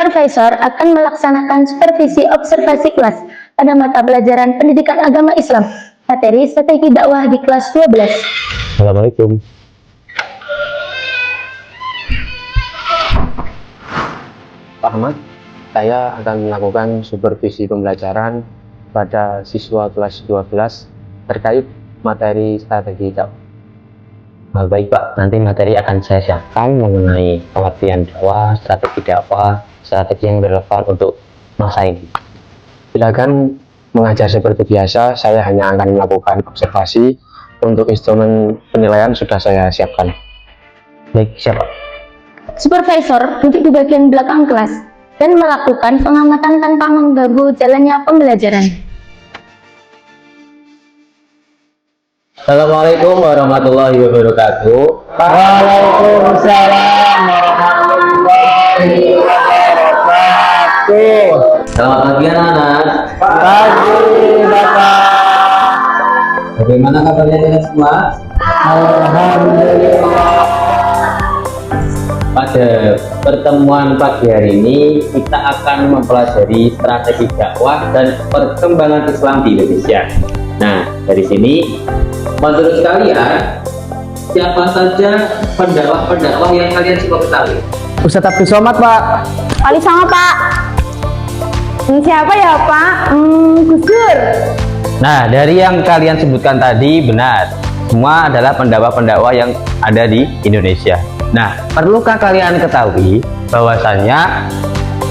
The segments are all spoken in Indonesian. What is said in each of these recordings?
Supervisor akan melaksanakan supervisi observasi kelas pada mata pelajaran Pendidikan Agama Islam, materi strategi dakwah di kelas 12. Assalamualaikum. Pak Ahmad, saya akan melakukan supervisi pembelajaran pada siswa kelas 12 terkait materi strategi dakwah. Baik Pak, nanti materi akan saya siapkan mengenai pengertian dakwah, strategi yang relevan untuk masa ini. Silakan mengajar seperti biasa, saya hanya akan melakukan observasi. Untuk instrumen penilaian sudah saya siapkan. Baik, siapa? Supervisor duduk di bagian belakang kelas dan melakukan pengamatan tanpa mengganggu jalannya pembelajaran. Assalamualaikum warahmatullahi wabarakatuh. Waalaikumsalam warahmatullahi wabarakatuh. Selamat pagi anak-anak. Pagi Bapak. Bagaimana kabarnya kalian semua? Alhamdulillah. Pada pertemuan pagi hari ini kita akan mempelajari strategi dakwah dan perkembangan Islam di Indonesia. Nah, dari sini menurut kalian siapa saja pendakwah-pendakwah yang kalian suka ketahui? Ustadz Abdul Somad, Pak. Paling sama Pak. Siapa ya Pak? Gus Dur. Nah, dari yang kalian sebutkan tadi benar. Semua adalah pendakwah-pendakwah yang ada di Indonesia. Nah, perlukah kalian ketahui bahwasanya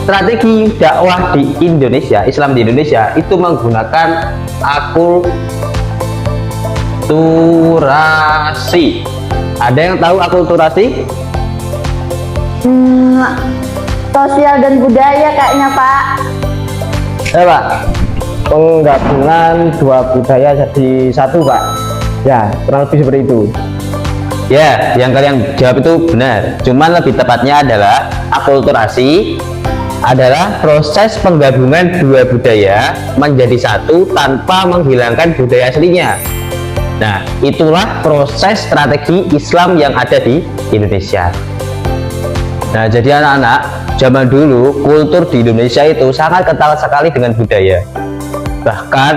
strategi dakwah di Indonesia, Islam di Indonesia itu menggunakan akulturasi. Ada yang tahu akulturasi? Sosial dan budaya kayaknya Pak. Pak, penggabungan dua budaya jadi satu, Pak. Ya, kurang lebih seperti itu. Ya, yang kalian jawab itu benar. Cuman lebih tepatnya adalah akulturasi adalah proses penggabungan dua budaya menjadi satu tanpa menghilangkan budaya aslinya. Nah, itulah proses strategi Islam yang ada di Indonesia. Nah, jadi anak-anak, zaman dulu kultur di Indonesia itu sangat kental sekali dengan budaya. Bahkan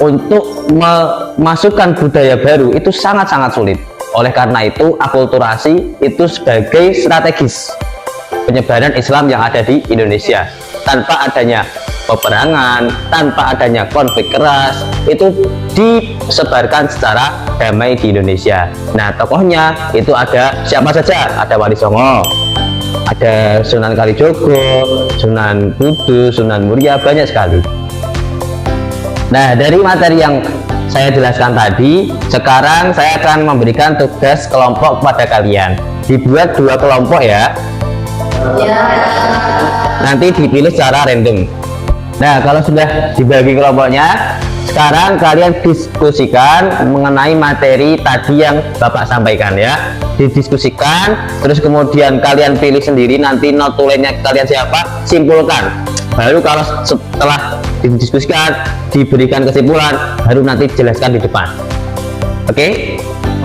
untuk memasukkan budaya baru itu sangat-sangat sulit. Oleh karena itu, akulturasi itu sebagai strategis penyebaran Islam yang ada di Indonesia. Tanpa adanya peperangan, tanpa adanya konflik keras, itu disebarkan secara damai di Indonesia. Nah, tokohnya itu ada siapa saja? Ada Wali Songo, ada Sunan Kalijogo, Sunan Kudus, Sunan Muria, banyak sekali. Nah, dari materi yang saya jelaskan tadi, sekarang saya akan memberikan tugas kelompok kepada kalian. Dibuat dua kelompok ya. Nanti dipilih secara random. Nah, kalau sudah dibagi kelompoknya, sekarang kalian diskusikan mengenai materi tadi yang Bapak sampaikan ya. Didiskusikan, terus kemudian kalian pilih sendiri nanti notulennya kalian siapa, simpulkan. Baru kalau setelah didiskusikan, diberikan kesimpulan, baru nanti jelaskan di depan. Oke?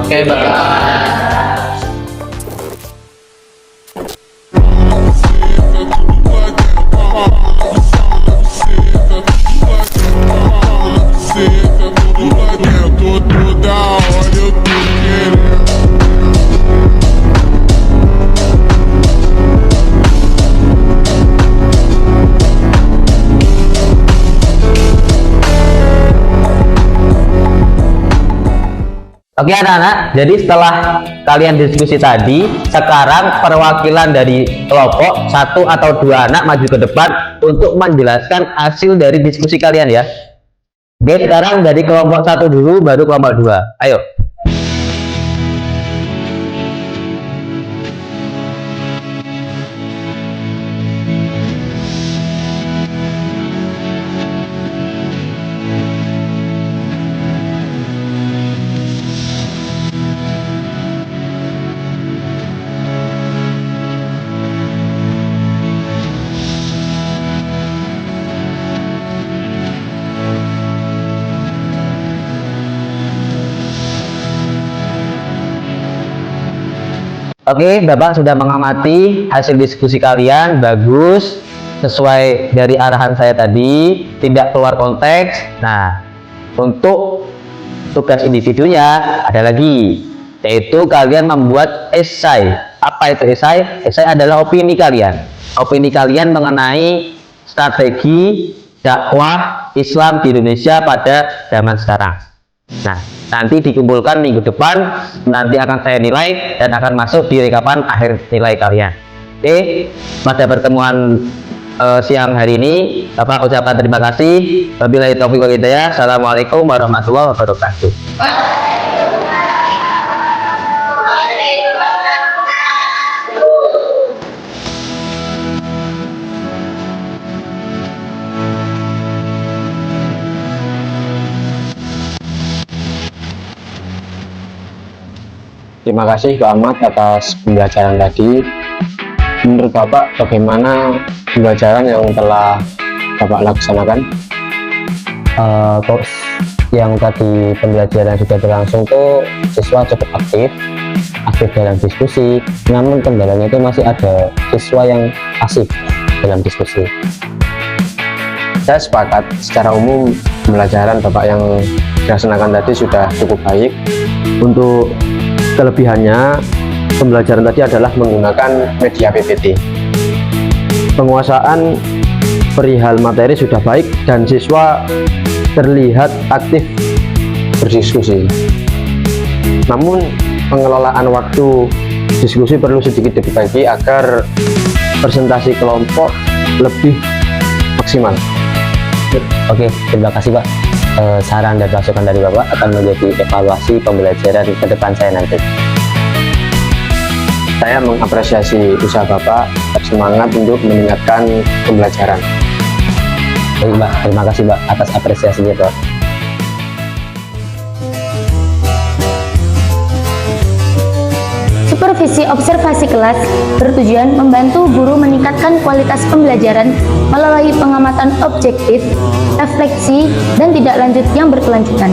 Oke, Bapak. Oke anak-anak, jadi setelah kalian diskusi tadi, sekarang perwakilan dari kelompok satu atau dua anak maju ke depan untuk menjelaskan hasil dari diskusi kalian ya. Oke, sekarang dari kelompok satu dulu, baru kelompok dua. Ayo. Oke, Bapak sudah mengamati hasil diskusi kalian, bagus. sesuai dari arahan saya tadi, tidak keluar konteks. Nah, untuk tugas individunya ada lagi, yaitu kalian membuat esai. Apa itu esai? Esai adalah opini kalian. Opini kalian mengenai strategi dakwah Islam di Indonesia pada zaman sekarang. Nah, nanti dikumpulkan minggu depan, nanti akan saya nilai dan akan masuk di rekapan akhir nilai kalian. Oke, pada pertemuan siang hari ini, Bapak ucapkan terima kasih. Wabillahi taufiq wal hidayah. Assalamualaikum warahmatullahi wabarakatuh. Terima kasih Pak Ahmad atas pembelajaran tadi. Menurut Bapak, bagaimana pembelajaran yang telah Bapak laksanakan? Kok yang tadi pembelajaran sudah berlangsung tuh siswa cukup aktif dalam diskusi, namun kendalanya itu masih ada siswa yang pasif dalam diskusi. Saya sepakat, secara umum pembelajaran Bapak yang dilaksanakan tadi sudah cukup baik. Untuk kelebihannya, pembelajaran tadi adalah menggunakan media PPT. Penguasaan perihal materi sudah baik dan siswa terlihat aktif berdiskusi. Namun pengelolaan waktu diskusi perlu sedikit diperbaiki agar presentasi kelompok lebih maksimal. Oke, terima kasih Pak. Saran dan masukan dari Bapak akan menjadi evaluasi pembelajaran ke depan saya nanti. Saya mengapresiasi usaha Bapak, bersemangat untuk meningkatkan pembelajaran. Baik Mbak, terima kasih Mbak atas apresiasinya Pak. Supervisi observasi kelas bertujuan membantu guru meningkatkan kualitas pembelajaran melalui pengamatan objektif, refleksi, dan tidak lanjut yang berkelanjutan.